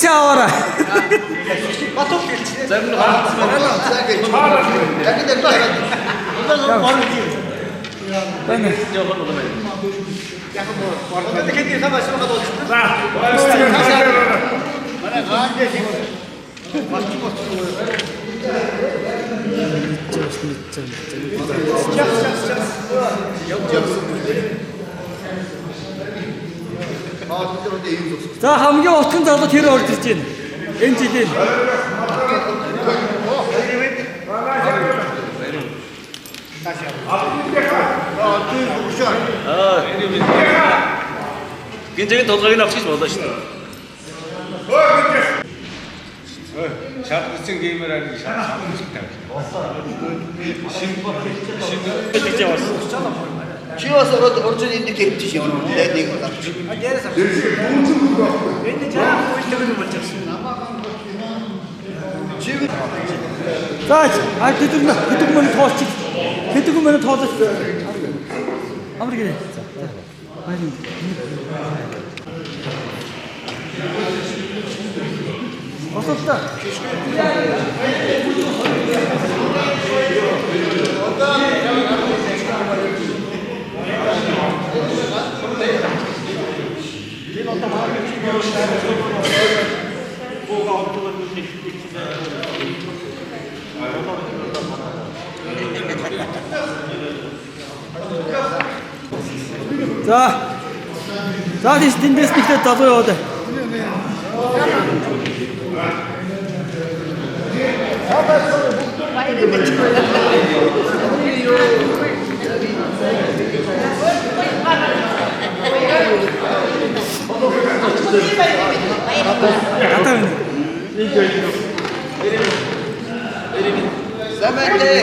ise avara. Batok geçti. Sen bunu haklısın. Sen geç. Yakın da var. Ondan sonra var diyor. Ben de. Yok onu da Yakın bu. Orada da kendi savaşı o kadar olsun. Bana kan geçti. Baktım oturuyor. За хамгийн утган залуу тэр орж ирж байна. Энэ жилийн. 굉장히 도둑이 납치지 못하시네. Şarkısın giymeler şarkısın çıktı. Şimdi var. Çivası orada indi kepti şey onu. Ne diyor kadar. Ben de canım bu işte bunu bulacaksın. За хэдэн тоолчих. Хэдэн минут тоолож. Амар гэрээ. За. Баяр. Осолтой. За тийш тэндээс нэгтэй залуу яваад. Zaman de.